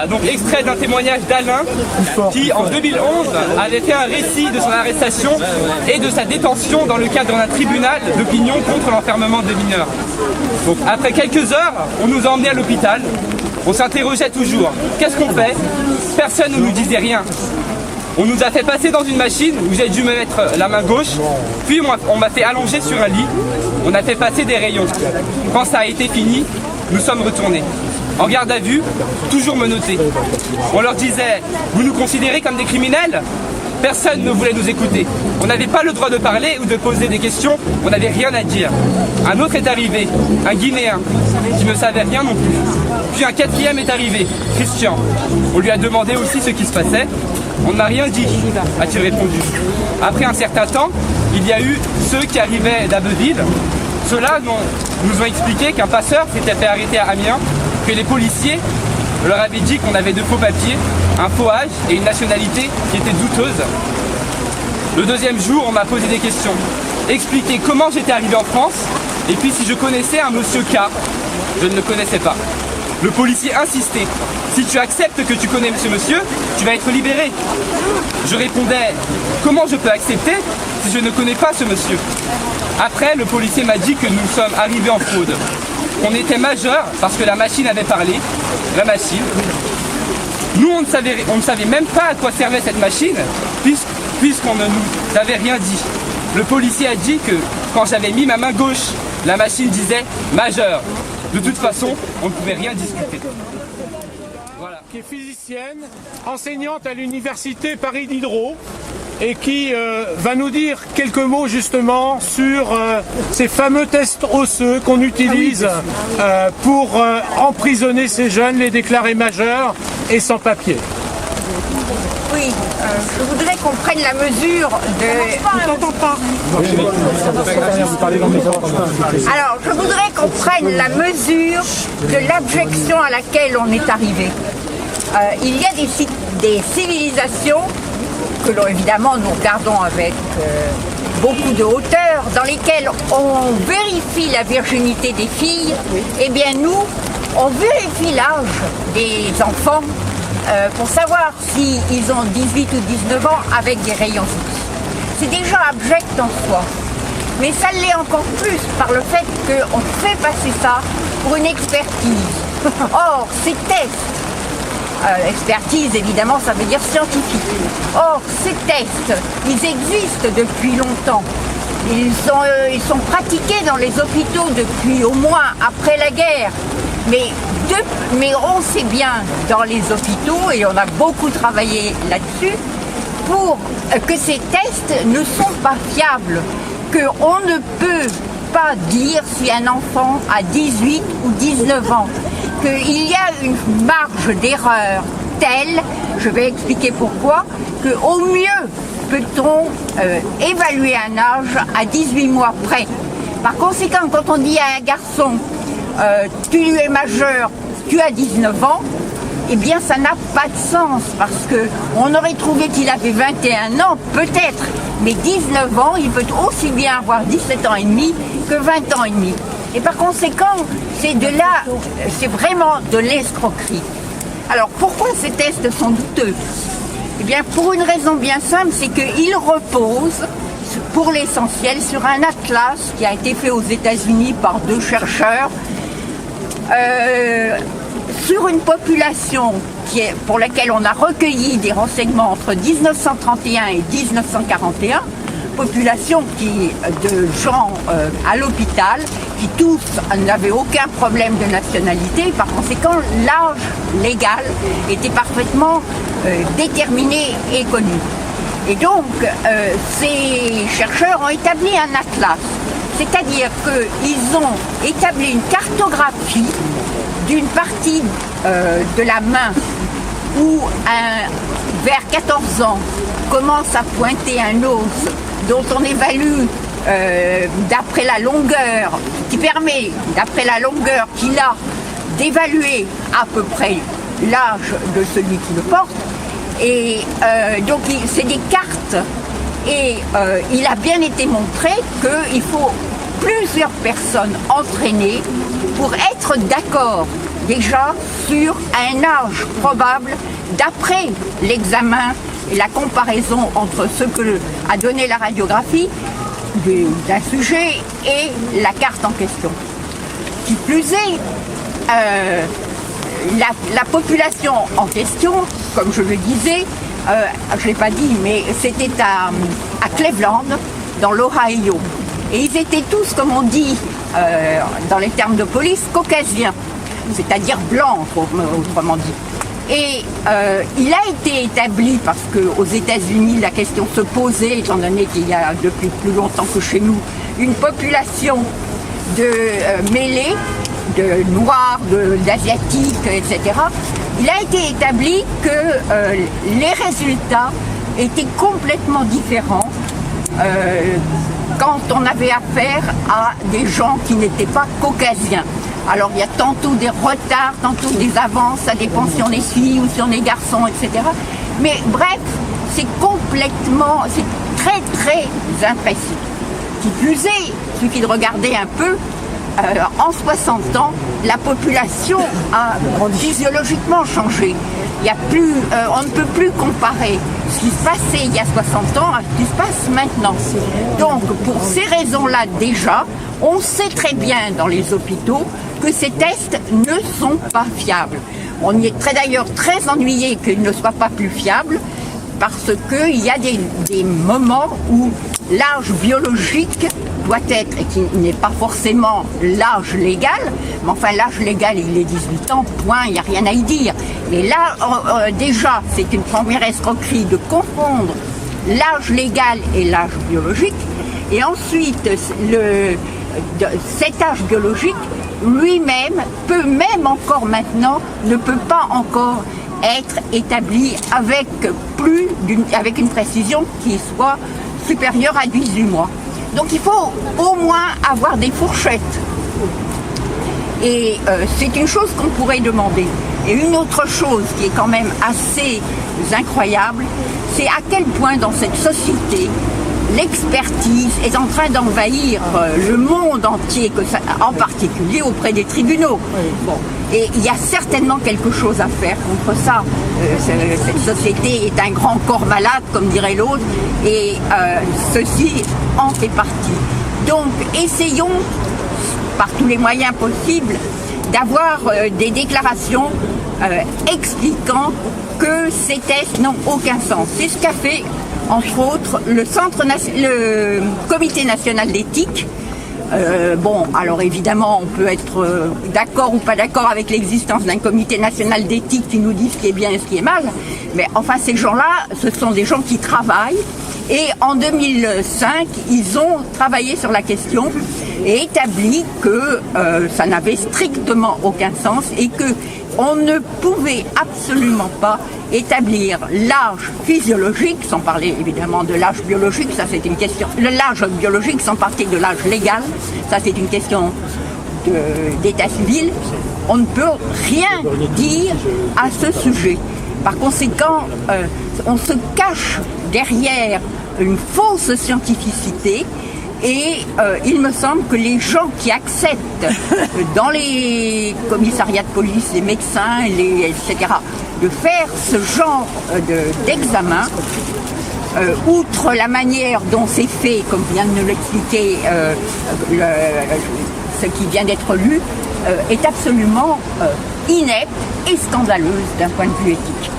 donc extrait d'un témoignage d'Alain qui, en 2011, avait fait un récit de son arrestation et de sa détention dans le cadre d'un tribunal d'opinion contre l'enfermement des mineurs. Donc, après quelques heures, on nous a emmenés à l'hôpital. On s'interrogeait toujours. Qu'est-ce qu'on fait? Personne ne nous disait rien. On nous a fait passer dans une machine où j'ai dû me mettre la main gauche, puis on m'a fait allonger sur un lit. On a fait passer des rayons. Quand ça a été fini, nous sommes retournés. En garde à vue, toujours menottés. On leur disait, vous nous considérez comme des criminels? Personne ne voulait nous écouter. On n'avait pas le droit de parler ou de poser des questions, on n'avait rien à dire. Un autre est arrivé, un Guinéen, qui ne savait rien non plus. Puis un quatrième est arrivé, Christian. On lui a demandé aussi ce qui se passait. On n'a rien dit, a-t-il répondu. Après un certain temps, il y a eu ceux qui arrivaient d'Abbeville. Ceux-là nous ont expliqué qu'un passeur s'était fait arrêter à Amiens, que les policiers leur avaient dit qu'on avait de faux papiers, un faux âge et une nationalité qui était douteuse. Le deuxième jour, on m'a posé des questions. Expliquer comment j'étais arrivé en France et puis si je connaissais un monsieur K. Je ne le connaissais pas. Le policier insistait. Si tu acceptes que tu connais ce monsieur, tu vas être libéré. Je répondais, comment je peux accepter si je ne connais pas ce monsieur? Après, le policier m'a dit que nous sommes arrivés en fraude. On était majeurs parce que la machine avait parlé. La machine. Nous, on ne savait même pas à quoi servait cette machine, puisqu'on ne nous avait rien dit. Le policier a dit que quand j'avais mis ma main gauche, la machine disait majeur. De toute façon, on ne pouvait rien discuter. Voilà. Qui est physicienne, enseignante à l'université Paris Diderot, et qui va nous dire quelques mots justement sur ces fameux tests osseux qu'on utilise pour emprisonner ces jeunes, les déclarer majeurs et sans papier. Oui, je voudrais qu'on prenne la mesure de... On t'entend pas. Alors, je voudrais qu'on prenne la mesure de l'abjection à laquelle on est arrivé. Il y a des civilisations que l'on, évidemment, nous regardons avec beaucoup de hauteur, dans lesquelles on vérifie la virginité des filles. Eh bien, nous, on vérifie l'âge des enfants pour savoir s'ils ont 18 ou 19 ans avec des rayons X. C'est déjà abject en soi. Mais ça l'est encore plus par le fait qu'on fait passer ça pour une expertise. Or, ces tests, expertise évidemment ça veut dire scientifique. Or, ces tests, ils existent depuis longtemps. Ils sont pratiqués dans les hôpitaux depuis au moins après la guerre. Mais on sait bien dans les hôpitaux, et on a beaucoup travaillé là-dessus, pour que ces tests ne sont pas fiables, qu'on ne peut pas dire si un enfant a 18 ou 19 ans, qu'il y a une marge d'erreur telle, je vais expliquer pourquoi, qu'au mieux peut-on évaluer un âge à 18 mois près. Par conséquent, quand on dit à un garçon tu es majeur, tu as 19 ans, eh bien ça n'a pas de sens parce qu'on aurait trouvé qu'il avait 21 ans, peut-être, mais 19 ans, il peut aussi bien avoir 17 ans et demi que 20 ans et demi. Et par conséquent, c'est vraiment de l'escroquerie. Alors pourquoi ces tests sont douteux? Eh bien pour une raison bien simple, c'est qu'ils reposent pour l'essentiel sur un atlas qui a été fait aux États-Unis par 2 chercheurs sur une population pour laquelle on a recueilli des renseignements entre 1931 et 1941, population de gens à l'hôpital qui tous n'avaient aucun problème de nationalité. Par conséquent, l'âge légal était parfaitement déterminé et connu. Et donc, ces chercheurs ont établi un atlas, c'est-à-dire qu'ils ont établi une cartographie d'une partie de la main où vers 14 ans commence à pointer un os dont on évalue d'après la longueur, qui permet, d'après la longueur qu'il a, d'évaluer à peu près l'âge de celui qui le porte. Et donc c'est des cartes et il a bien été montré qu'il faut plusieurs personnes entraînées pour être d'accord déjà sur un âge probable d'après l'examen et la comparaison entre ce que a donné la radiographie d'un sujet et la carte en question. Qui plus est, la population en question, comme je le disais, je ne l'ai pas dit, mais c'était à Cleveland, dans l'Ohio. Et ils étaient tous, comme on dit dans les termes de police, caucasiens, c'est-à-dire blancs, autrement dit. Et il a été établi, parce qu'aux États-Unis, la question se posait, étant donné qu'il y a depuis plus longtemps que chez nous, une population de mêlés, de noirs, d'asiatiques, etc. Il a été établi que les résultats étaient complètement différents quand on avait affaire à des gens qui n'étaient pas caucasiens. Alors il y a tantôt des retards, tantôt des avances, ça dépend si on est fille ou si on est garçon, etc. Mais bref, c'est très très imprécis. Qui plus est, il suffit de regarder un peu, en 60 ans, la population a physiologiquement changé. On ne peut plus comparer ce qui se passait il y a 60 ans à ce qui se passe maintenant. Donc, pour ces raisons-là déjà, on sait très bien dans les hôpitaux que ces tests ne sont pas fiables. On y est d'ailleurs très ennuyé qu'ils ne soient pas plus fiables parce qu'il y a des moments où l'âge biologique doit être, et qui n'est pas forcément l'âge légal, mais enfin l'âge légal il est 18 ans, point, il n'y a rien à y dire. Mais là, déjà, c'est une première escroquerie de confondre l'âge légal et l'âge biologique. Et ensuite, cet âge biologique lui-même peut, même encore maintenant, ne peut pas encore être établi avec une précision qui soit supérieure à 18 mois. Donc il faut au moins avoir des fourchettes. Et c'est une chose qu'on pourrait demander. Et une autre chose qui est quand même assez incroyable, c'est à quel point dans cette société, l'expertise est en train d'envahir le monde entier, en particulier auprès des tribunaux. Bon. Et il y a certainement quelque chose à faire contre ça. Cette société est un grand corps malade, comme dirait l'autre, et ceci en fait partie. Donc essayons, par tous les moyens possibles, d'avoir des déclarations expliquant que ces tests n'ont aucun sens. C'est ce qu'a fait, entre autres, le Comité national d'éthique. Alors évidemment, on peut être d'accord ou pas d'accord avec l'existence d'un comité national d'éthique qui nous dit ce qui est bien et ce qui est mal, mais enfin ces gens-là, ce sont des gens qui travaillent, et en 2005, ils ont travaillé sur la question et établi que ça n'avait strictement aucun sens et que on ne pouvait absolument pas établir l'âge physiologique, sans parler évidemment de l'âge biologique, ça c'est une question, l'âge biologique sans parler de l'âge légal, ça c'est une question d'état civil. On ne peut rien dire à ce sujet. Par conséquent, on se cache derrière une fausse scientificité. Et il me semble que les gens qui acceptent dans les commissariats de police, les médecins, etc., de faire ce genre d'examen, outre la manière dont c'est fait, comme vient de nous l'expliquer ce qui vient d'être lu, est absolument inepte et scandaleuse d'un point de vue éthique.